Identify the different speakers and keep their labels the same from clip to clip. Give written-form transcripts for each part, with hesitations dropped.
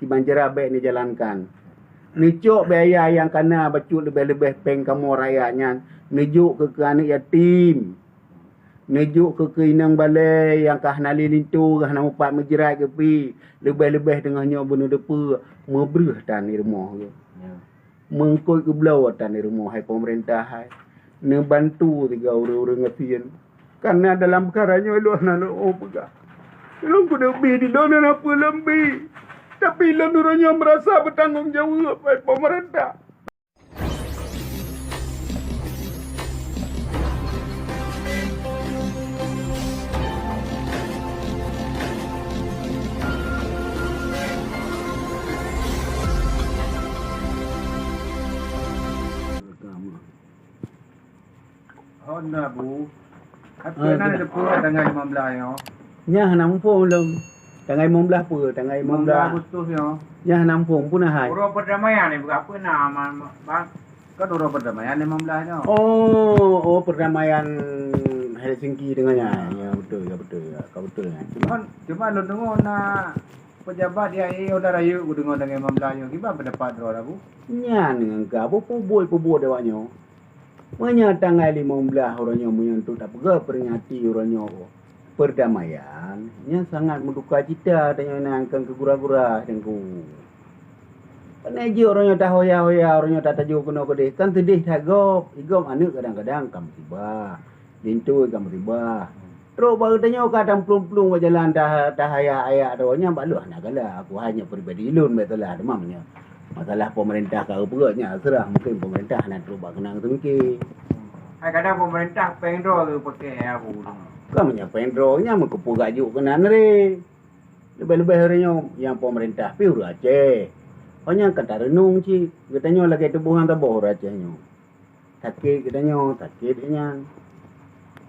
Speaker 1: Kibanjara baik ni jalankan. Nijuk biaya yang kena bacut lebih-lebih peng kamu rakyatnya. Nijuk ke anak yatim. Nijuk ke inang balai yang kah nali lintu kah nak upat menjerat ke pi. Lebih-lebih dengannya benda depa mebrih tan di rumah ke. Mengkoi ke belau tan di rumah hai pemerintah hai. Ne bantu tiga orang-orang ngasian. Karena dalam perkaranya luah nak pegah. Belum ku lebih di dona apa lebih. Tapi lenuranya merasa bertanggungjawab pada pemerintah.
Speaker 2: Honda bu. Apa nak depa tanggal 15 yo?
Speaker 1: Nya nampung belum. Tanggal 15 apa? Tanggal 15
Speaker 2: Agustus yo.
Speaker 1: Nya nampung pun hai.
Speaker 2: Uro perdamaian ni berapa nama bang? Kan uro perdamaian 15 yo.
Speaker 1: Oh perdamaian Helsinki dengannya. Ya betul ya. Kau betul ya.
Speaker 2: Cuma lu dengar nak pejabat dia udah raya ku dengar tanggal 15 yo. Gimana pendapat ro lah bu?
Speaker 1: Nya dengan kau pubul dewanya. Menya tanggal 15 orangnya menyentuh tak pegah peringati orangnya perdamaian. Nya sangat menduka cita dengan angkan ke gura-gura dan ku. Peneji orangnya tak hoya-hoya, orangnya tak tajuk kena kedih. Kan sedih tak gop. Igom anak kadang-kadang kamu tiba. Lintu kamu tiba. Terus baru tanya kadang pelung-pelung berjalan dah ayah-ayah doanya baluh nak galah. Aku hanya peribadi ilun betul lah demamnya. Masalah pemerintah kau perutnya serah mungkin pemerintah nak cuba kenang tu mungkin.
Speaker 2: Kadang pemerintah pendro tu pakai aku.
Speaker 1: Kau punya pendronya mengkupu gajuk kenan re. Lebih-lebih harinya yang pemerintah piur Aceh. Hanya kata renung cik. Katanya lagi tubuhan tabuh Acehnya. Sakit katanya, sakit katanya,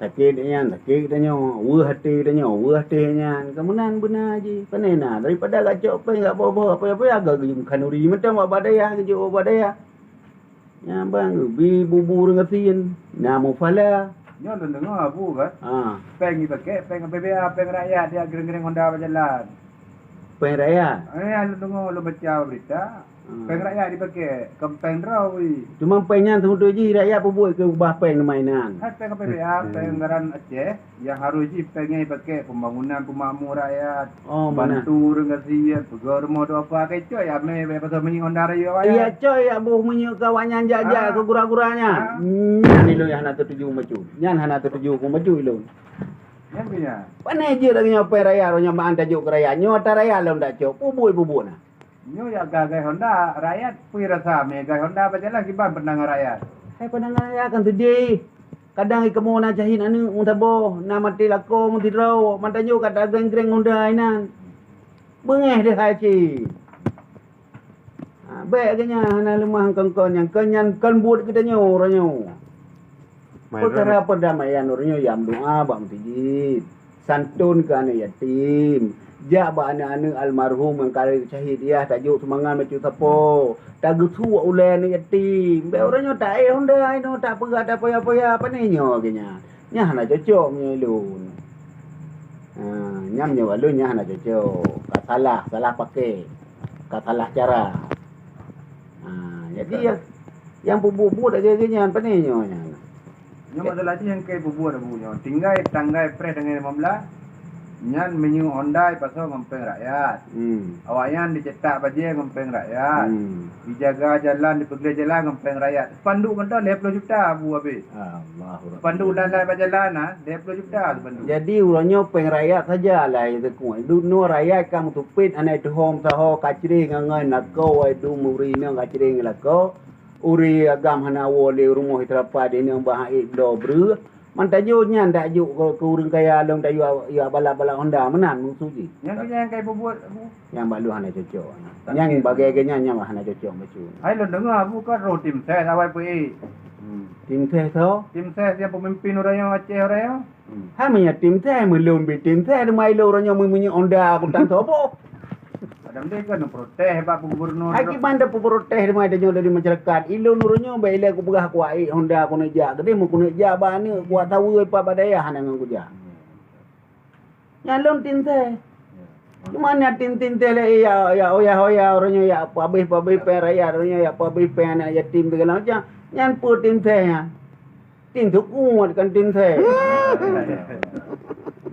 Speaker 1: wah hatinya. Kemudian benar je. Panena daripada gacok pe enggak bawa apa-apa agak gejum kanuri macam badaya gejok badaya. Ya bang, bi bubur ngatin. Namu fala.
Speaker 2: Nyo dengar abu kan? Peng ni pakai, peng PBA, peng rakyat dia gering-gering Honda berjalan.
Speaker 1: Peng rakyat.
Speaker 2: Lu dengar lu baca berita. Peng rakyat dipakai, kempeng draw wi.
Speaker 1: Cuma pengnya tu je rakyat buat ke ubah peng mainan.
Speaker 2: Peng PBA, peng Garan Aceh yang harus je pengnya dipakai pembangunan pemakmur rakyat. Bantu dengan siat, pegar rumah tu apa kecoh ya me pasal menyi Honda raya.
Speaker 1: Iya coy, abuh menyi kawannya jajak ke gura-guranya. Nyan ilo yang nak tertuju maju. Nyan hana tertuju ku maju ilo.
Speaker 2: Yang punya.
Speaker 1: Pane je lagi nyope raya ronya maan tajuk ke raya. Nyo ta raya lom dak cok. Bubui nah.
Speaker 2: Nyo ya gagai Honda rakyat pui rasa me gagai Honda berjalan kiban pendengar rakyat.
Speaker 1: Hai pendengar rakyat kan sedih. Kadang ikamu nak jahin anu mutabo na mati lako muti draw. Mantanyo kata geng-geng Honda inan. Bengeh dia haji. Baik kenya hana lemah kongkon yang kenyan kan buat kita nyo orangnya. Perkara perdamaian orangnya yang doa bang tijit. Santun ke anak yatim. Jak ba anak-anak almarhum yang kali syahid dia tajuk semangat macam tapo. Tak getu ulai anak yatim. Baik orangnya tak Honda ino tak pegat tak apa-apa apa ni nyo kenya. Nya hana cocok nya ilun. Nyam nyo alun nya hana cocok. Salah pakai. Salah cara. Jadi yang bubu dak genya apa ni nyo nya.
Speaker 2: Nyo masalah yang kai bubu dak bunyo. Tinggai tanggai pre dengan 15. Nyan menyu Honda pasal ngempeng rakyat. Awayan dicetak baje ngempeng rakyat. Dijaga jalan, dipegelar jalan ngempeng rakyat. Spanduk kan 20 juta bu habis. Allahu. Spanduk dan lain berjalan 20 juta spanduk.
Speaker 1: Jadi urangnya peng rakyat sajalah itu ku. Duno rakyat kamu tupit anai tu hom saho kacri ngangai nakau ai du muri nang kacri ngelako. Uri agam hana wole rumah terapa de nang bahai do bru. Mantajo nyan dak juk ke urang kaya long dak ya bala-bala Honda menan musuji.
Speaker 2: Yang kai buat bu.
Speaker 1: Yang balu hana cocok. Yang bagai kenya nyam hana cocok macu.
Speaker 2: Ai lo dengar bu kan ro tim ses awai pi.
Speaker 1: Tim ses so?
Speaker 2: Tim ses yang pemimpin orang Aceh orang.
Speaker 1: Ha menya tim ses melon be tim ses mai lo orang menyi Honda aku tak tahu.
Speaker 2: Adam dia kan protes hebat gubernur.
Speaker 1: Aki banda protes mai danyo dari masyarakat. Ilo nurunyo baile aku pegah ku ai Honda aku nejak. Gede mu ku nejak bani buat tahu apa badaya hana ngan ku jak. Nyalon tin teh. Mana tin tele ya orangnya ya pabih pe rakyat orangnya ya pabih pe anak yatim segala macam. Nyan pu tin teh ya. Tin tu kuat kan tin teh.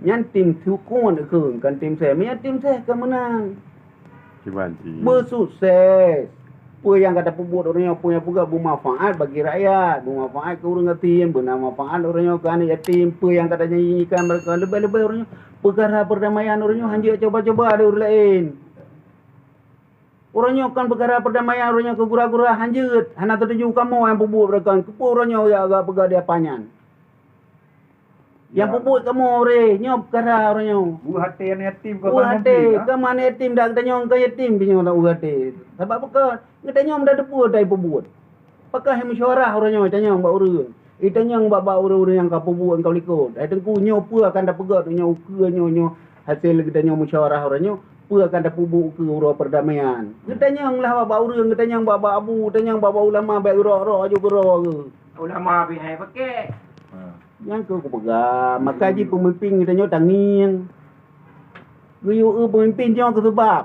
Speaker 1: Nyan tim tu kuat ke kan tim teh. Mia tim teh ke menang.
Speaker 3: Cibanci.
Speaker 1: Bersukses. Apa yang kata pembuat orangnya punya juga bermanfaat bagi rakyat, bermanfaat ke orang yatim, bermanfaat orangnya ke anak yatim. Apa yang katanya nyanyikan mereka lebih-lebih orangnya perkara perdamaian orangnya hanya coba-coba ada orang lain. Orangnya kan perkara perdamaian orangnya ke gura-gura hanjut. Hana tertuju kamu yang pembuat mereka. Kepo orangnya ya agak pegang dia panyan. Yang pupuk kamu ore, nyop kara orangnya.
Speaker 2: Hati yang yatim kau
Speaker 1: Hati, ke mana yatim dah kita nyong ke yatim binyo nak hati. Sebab apa? Kita nyong dah depu dai pupuk. Pakai yang mesyuarah orangnya tanya mbak urang. Ita nyong mbak urang yang kau pupuk kau likut. Ai tengku nyop pu akan dah pegat nyong ke nyong hasil kita nyong mesyuarah orangnya pu akan dah pupuk ke urang perdamaian. Kita nyong lah mbak urang, kita nyong mbak abu, kita nyong mbak ulama baik ro aja ke.
Speaker 4: Ulama bihai pakai.
Speaker 1: Yang ke pegang, maka ji pemimpin kita nyok tanging. Giyu pemimpin nyok ke sebab.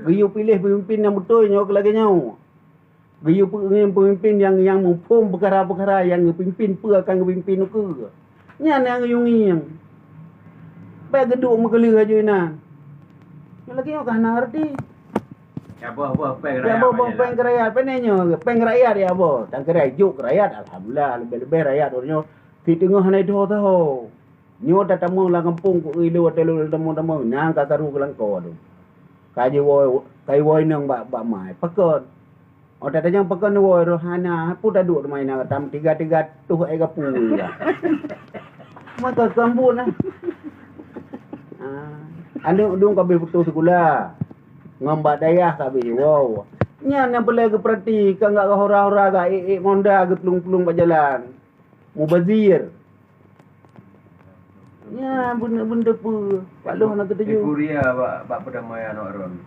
Speaker 1: Giyu pilih pemimpin yang betul nyok lagi nyok. Giyu pemimpin yang mumpung perkara-perkara yang ngepimpin pe akan ngepimpin ke. Nyan yang ngiyung. Baik geduk mekeli aja ina. Lagi nyok kan ngerti.
Speaker 4: Ya boh peng
Speaker 1: Ya boh peng rakyat penenyo, peng rakyat ya boh. Tang kerai juk rakyat alhamdulillah lebih-lebih rakyat orangnya di tengah na itu tahu. Nyo tatamu lang kampung ko ilu telu temu nang kakaru kelang ko do. Kai woi nang ba mai pakon. O tatanya pakon woi rohana pu dadu mai na tam tiga tuh ega pu ya. Maka kambu na. Anu dung kabe putu sekolah. Ngambak dayah kabe wow. Nya yang boleh ke perhati ka enggak hora-hora ga monda ke pelung-pelung berjalan. Mubazir. Ya, benda-benda apa. Pak Loh nak kata je.
Speaker 4: Kuria bak perdamaian orang.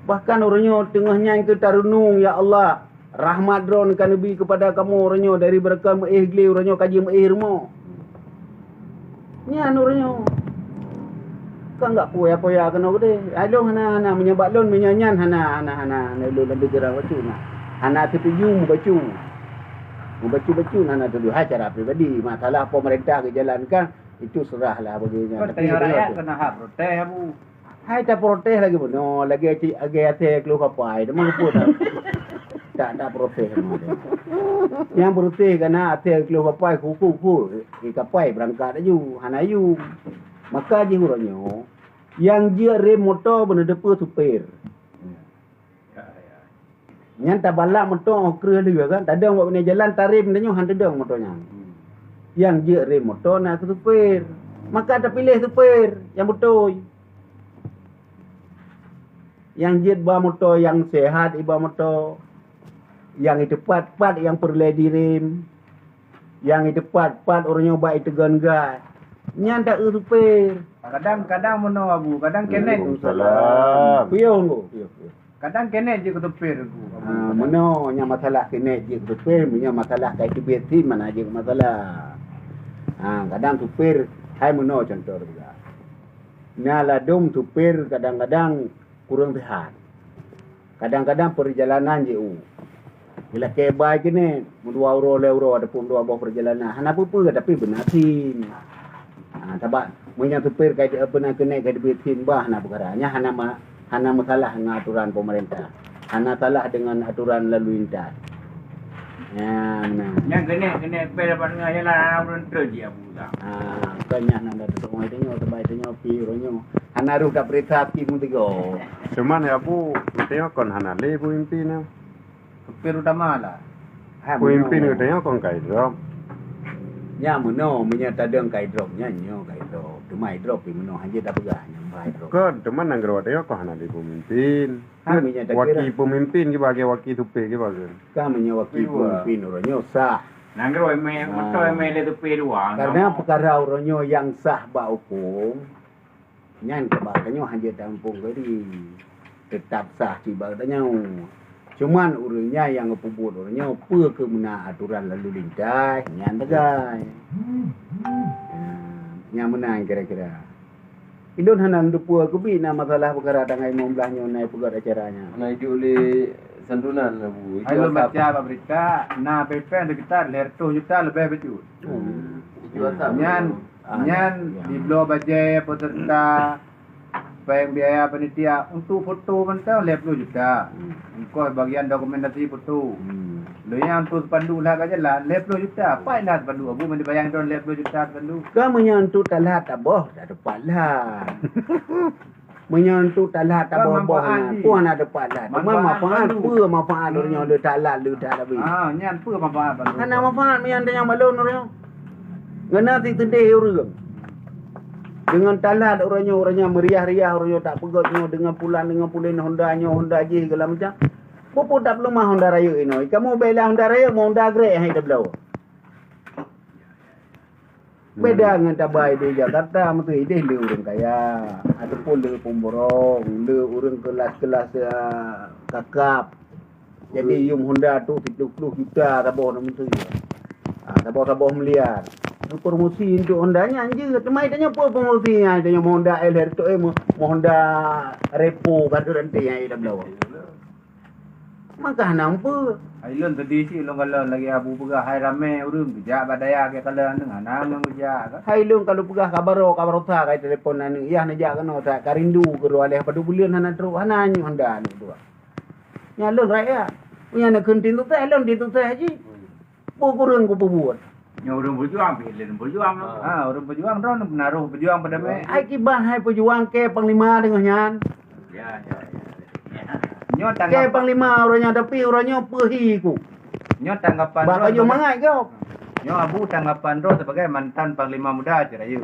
Speaker 1: Bahkan orangnya tengahnya ke tarunung, ya Allah. Rahmat dron kan lebih kepada kamu orangnya dari berkah gli orangnya kaji mo. Ya, orangnya. Kan enggak poya-poya kena gede. Alo hana menyebab lon menyanyan hana lu lebih gerang bacu nah. Hana setuju bacu. Membaca-baca nak tuduh cara pribadi. Masalah pemerintah ke jalankan itu serahlah baginya.
Speaker 2: Tapi rakyat kena hak protes abu.
Speaker 1: Hai tak protes lagi pun. No, lagi ate keluar kapai. Demang pun tak protes. Yang protes kena ate keluar kapai kuku. Kapai berangkat aja. Hanayu. Maka je urangnya yang dia rem motor benar depa supir. Yang tak balak motor kera dia kan. Tak ada buat benda jalan tarim dia han dedang motornya. Yang je rem motor nak ke supir. Maka tak pilih supir yang betul. Yang je bawa motor yang sehat iba motor. Yang itu pat yang perlu direm. Yang itu pat orangnya baik tegan gas. Yang tak supir.
Speaker 2: Kadang-kadang mono abu, kadang kenek.
Speaker 3: Salam.
Speaker 1: Pion go.
Speaker 2: Kadang kenek je ketupir aku.
Speaker 1: Mana yang masalah kena je supir, punya masalah kai TBT mana je masalah. Kadang supir hai mana contoh juga. Ladung supir kadang-kadang kurang sehat. Kadang-kadang perjalanan je bila kebai kene, 2 euro ada pun 2 buah perjalanan. Hana apa tapi benatin. Sebab punya supir kai apa nak kena kai TBT bah na perkaranya hana masalah dengan aturan pemerintah. Hana salah dengan aturan lalu lintas. Ya, benar.
Speaker 4: Yang kena pe dapat dengan jalan orang terji abu lah.
Speaker 1: Banyak nak tutup mai tengok tebai tengok pi ronyo. Hana ru dak perintah pi mu tigo.
Speaker 3: Cuman ya bu, tengok kon hana le pemimpin ya.
Speaker 2: Supir utama lah.
Speaker 3: Pemimpin tengok kon kai drop.
Speaker 1: Ya meno punya tadang kai drop nyo kai drop. Tumai drop pi meno hanje dak pegah nyambai drop.
Speaker 3: Kon teman nang gero tengok kon hana le pemimpin.
Speaker 1: Punya tak
Speaker 3: Wakil
Speaker 1: kira.
Speaker 3: pemimpin ke bagi wakil supir ke bagi.
Speaker 1: Kami wakil pemimpin ronyo sah.
Speaker 4: Nanggro motor le tu pe dua.
Speaker 1: Karena perkara ronyo yang sah ba hukum. Nyan ke bakanya hanje tampung geri. Tetap sah tiba tanya. Cuman urangnya yang ngepubut urangnya apa ke mena aturan lalu lintas nyan tegai. Yang menang kira-kira. Ilun hanan dupua kubi na masalah perkara tangai membelah nyo naik pegat acaranya.
Speaker 5: Nak hidup oleh santunan lah bu. Itu
Speaker 2: Ayo
Speaker 5: asap.
Speaker 2: baca berita, na PP ada kita ler 2 juta lebih betul.
Speaker 5: Itu asap.
Speaker 2: Nyan di blog baca peserta payung biaya panitia untuk foto mentau ler 2 juta. Engkau bagian dokumentasi foto. Lo yang untuk pandu lah aja lah ler 2 juta. Apa lah pandu? Abu mesti bayang don ler 2 juta pandu.
Speaker 1: Kamu menyentuh talat aboh dah dapat lah. Menyentuh talat aboh aboh puan ada dapat lah. Cuma manfaat apa manfaat orangnya le talat le tak habis.
Speaker 2: Nyan apa manfaat pandu?
Speaker 1: Hana manfaat menyentuh yang balon orangnya. Ngena ti tedih orang. Dengan talat orangnya meriah-riah orangnya tak pegotnya dengan pulan Honda je segala macam. Popo tak perlu mah Honda Raya ini. Kamu bela Honda Raya mau Honda Grey hai dah belau. Beda dengan tabai di Jakarta mesti ide le orang kaya. Ada pun le pemborong, le orang kelas-kelas kakap. Jadi yung Honda tu 70 juta taboh nama tu. Taboh miliar. Promosi untuk Hondanya je. Temai tanya apa promosinya? Tanya Honda LR tu Honda Repo baru nanti yang dah belau. Maka nampak.
Speaker 2: Ailun tadi si long kalau lagi abu pegah hai rame urang kerja badaya ke kalau dengan nang kerja kan.
Speaker 1: Hai lung kalau pegah kabaro sa kai telefon anu iya najak kena tak karindu kedua leh pada bulan hana terus hana nyu Honda ni dua. Nya lung raya. Punya nak kentin tu teh lung di tu teh haji. Bu kurang ku buat.
Speaker 4: Yang orang berjuang, pilih berjuang.
Speaker 2: Orang berjuang ron menaruh berjuang pada me.
Speaker 1: Ai kibah hai pejuang ke panglima dengan nyan.
Speaker 4: Ya.
Speaker 2: Nyo
Speaker 1: Ke
Speaker 2: tanggapan
Speaker 1: panglima orangnya tapi orangnya perhi ku.
Speaker 2: nyo tanggapan
Speaker 1: Bak baju mangai kau.
Speaker 2: Nyo abu tanggapan ro sebagai mantan panglima muda acara you.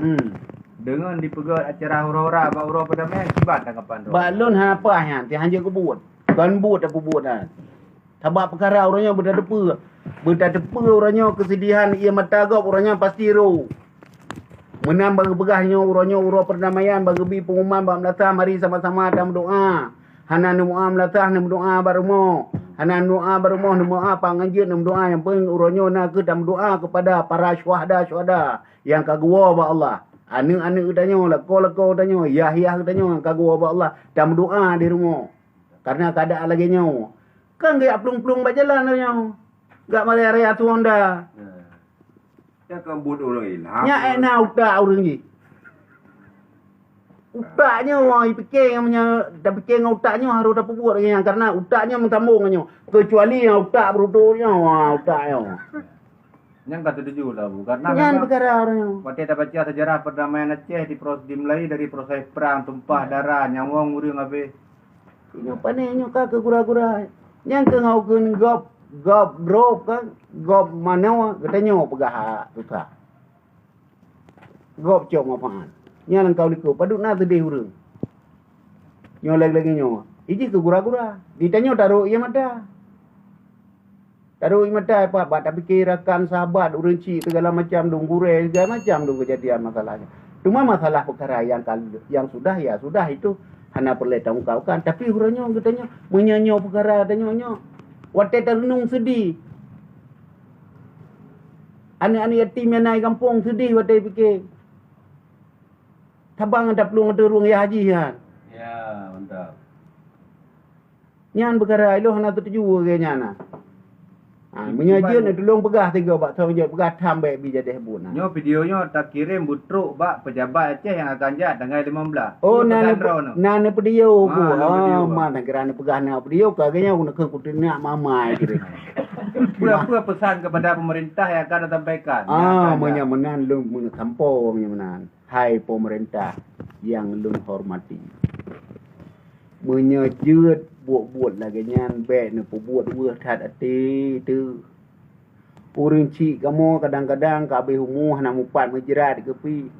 Speaker 2: Dengan dipegat acara hura-hura ba hura pada me kibat tanggapan ro.
Speaker 1: Balon apa han ti hanje ku buat. Kan buat aku buat dah. Tabak perkara orangnya berdepa. Berdepa orangnya kesedihan ia matagap orangnya pasti ro. Menambah begahnya orangnya ura perdamaian bagi pengumuman bab melata mari sama-sama dalam doa. Hana doa melatah nam doa barumo. Hana doa barumo nam doa panganjit nam doa yang pun uronyo nak ke dalam doa kepada para syuhada yang kagua ba Allah. Anu udanyo lako udanyo yah udanyo yang kagua ba Allah dalam doa di rumah. Karena keadaan lagi nyo. Kan gak plung-plung bajalan nyo. Gak mari area tu Honda.
Speaker 3: Ya kan buat orang hilang.
Speaker 1: Nya ena utak orang ni. Utaknya orang fikir punya dah fikir dengan utaknya harus dapat buat yang karena utaknya mentambungnya kecuali yang utak berudurnya utaknya.
Speaker 2: Yang kata tujuh lah bu karena
Speaker 1: Yang
Speaker 2: memang
Speaker 1: perkara orangnya.
Speaker 2: waktu kita baca sejarah perdamaian Aceh dimulai dari proses perang tumpah darah nyawang urang habis.
Speaker 1: Kenapa ni nyuka ke gura-gura. Yang ke ngau ke gop drop kan gop mana katanya pegah susah. Gop cok mapaan. Nya lang kau liku paduk na tadi urang. Nyo lagi nyo. Iji ke gura-gura. Ditanya taruh ia mata. Taruh ia mata apa tak fikirakan sahabat urang cik segala macam dong gure segala macam dong kejadian masalahnya. Cuma masalah perkara yang sudah ya sudah itu hana perlu tangkaukan tapi urangnya katanya menyanyo perkara tanya Wate terenung sedih. Anak-anak yatim yang naik kampung sedih wate fikir. Tabang ada peluang terung ya haji kan.
Speaker 5: Ya, mantap.
Speaker 1: Nyan perkara ilo hana tertuju ke nyana. Menyajian nak tolong pegah tiga bak tahu je pegah tham baik bi jadi hebun.
Speaker 2: Nyo videonya tak kirim butruk bak pejabat Aceh yang akan jat tanggal 15.
Speaker 1: Oh nana pedio ku.
Speaker 2: video,
Speaker 1: Mana kerana pegah na pedio kagaknya aku nak ke kutina mamai kira.
Speaker 2: Apa pesan kepada pemerintah yang akan sampaikan?
Speaker 1: Menyamanan lu menyampau menyamanan. Hai pemerintah yang lu hormati. Menyejut buat lagi nyan baik ni buat dua tat ati tu. Urang cik kamu kadang-kadang ka habis umur nak mupat menjerat ke pi.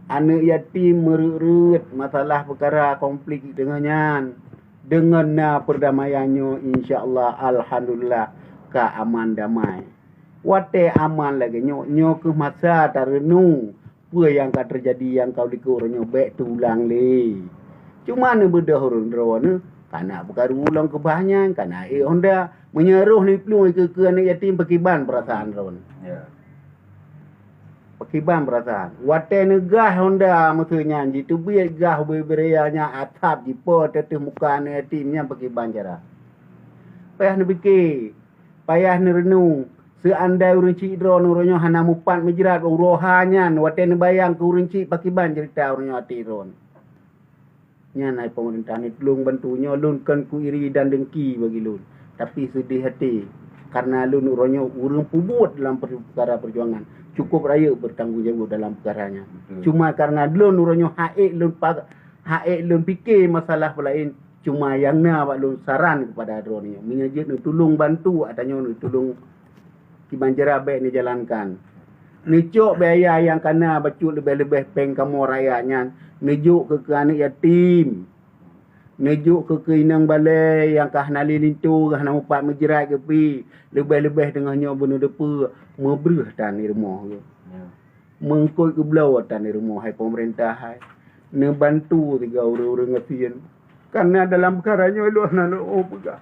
Speaker 1: Anak yatim merut masalah perkara konflik dengan nyan. Dengan perdamaiannya insya-Allah alhamdulillah ka aman damai. Wate aman lagi nyo ke masa tarenung apa yang akan terjadi yang kau dikurangnya baik tulang le. Cuma ni bedah orang drone karena perkara ulang kebahanyan karena Honda menyeruh ni pelung ke anak yatim pekiban perasaan drone.
Speaker 5: Ya.
Speaker 1: pakiban perasaan. Wate negah Honda maksudnya jitu biar gah beberanya atap jipo teteh muka ne timnya pakiban cara. Payah ne fikir, payah ne renung. Seandai urang cik dro nuronyo hana mupat menjerat urohanyan wate ne bayang ke urang cik pakiban cerita uronyo ati ron. Nyanai pemerintah ni tolong bantunya lun kan ku iri dan dengki bagi lun. Tapi sedih hati karena lun uronyo urang pubut dalam perkara perjuangan. Cukup raya bertanggungjawab dalam perkaranya. Cuma karena lun uronyo haik lun fikir masalah lain. Cuma yang na awak lun saran kepada dronyo. Menyajik ni tolong bantu adanya ni tolong kibanjara baik ni jalankan. Nicok biaya yang kena bacut lebih-lebih peng kamu rakyatnya. Nejuk ke anak yatim. Nejuk ke inang balai yang kah nali lintu kah nak upat menjerat ke pi. Lebih-lebih dengannya bunuh depa mebreh tan ni rumah ke. Mengkut ke belau tan ni rumah hai pemerintah hai. Ne bantu tiga orang-orang ngasian. Karena dalam perkaranya lu nak pegah.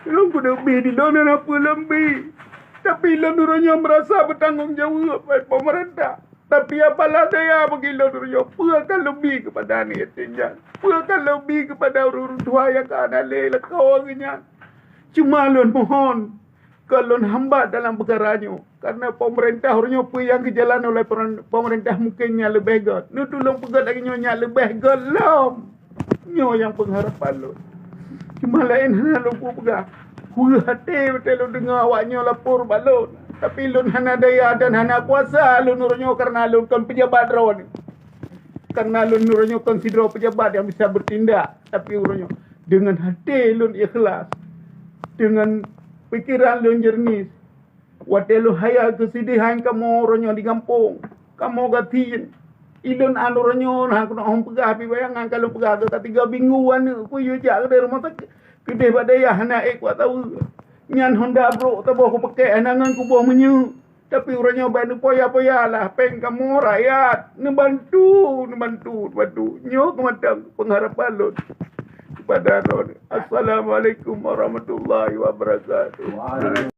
Speaker 1: Lu kudu bi di dalam apa lebih. Tapi lelurnya merasa bertanggungjawab pada pemerintah. Tapi apalah daya bagi lelurnya. Puakan lebih kepada anak yatimnya. Puakan lebih kepada orang tua yang keadaan lekawangnya. Cuma lun mohon. Kalau hambat dalam perkaranya. Karena pemerintah orangnya apa yang kejalan oleh pemerintah mungkinnya lebih god. Ni tolong pegat lagi nyonya lebih god lam. Nyo yang pengharapan lun. Cuma lain hanya lupa pegat. Puas hati betul lu dengar awaknya lapor balon. Tapi lun hana daya dan hana kuasa lun nurunyo karena lun kan pejabat ron. Karena lun nurunyo konsider pejabat yang bisa bertindak. Tapi urunyo dengan hati lun ikhlas. Dengan pikiran lun jernih. Wate lu haya kesedihan kamu urunyo di kampung. Kamu gatiin. Ilun anuranyo nak kena orang pegah pi bayangan kalau pegah tu 3 mingguan ku yo jak dari rumah sakit. Kedai badaya hana kuat tahu. Nyan Honda bro taboh ku pakai anangan ku boh menyu. Tapi urangnya bantu poya-poya lah peng kamu rakyat. Bantu. Nyo kematang pengharapan lon. Kepada lon. Assalamualaikum warahmatullahi wabarakatuh.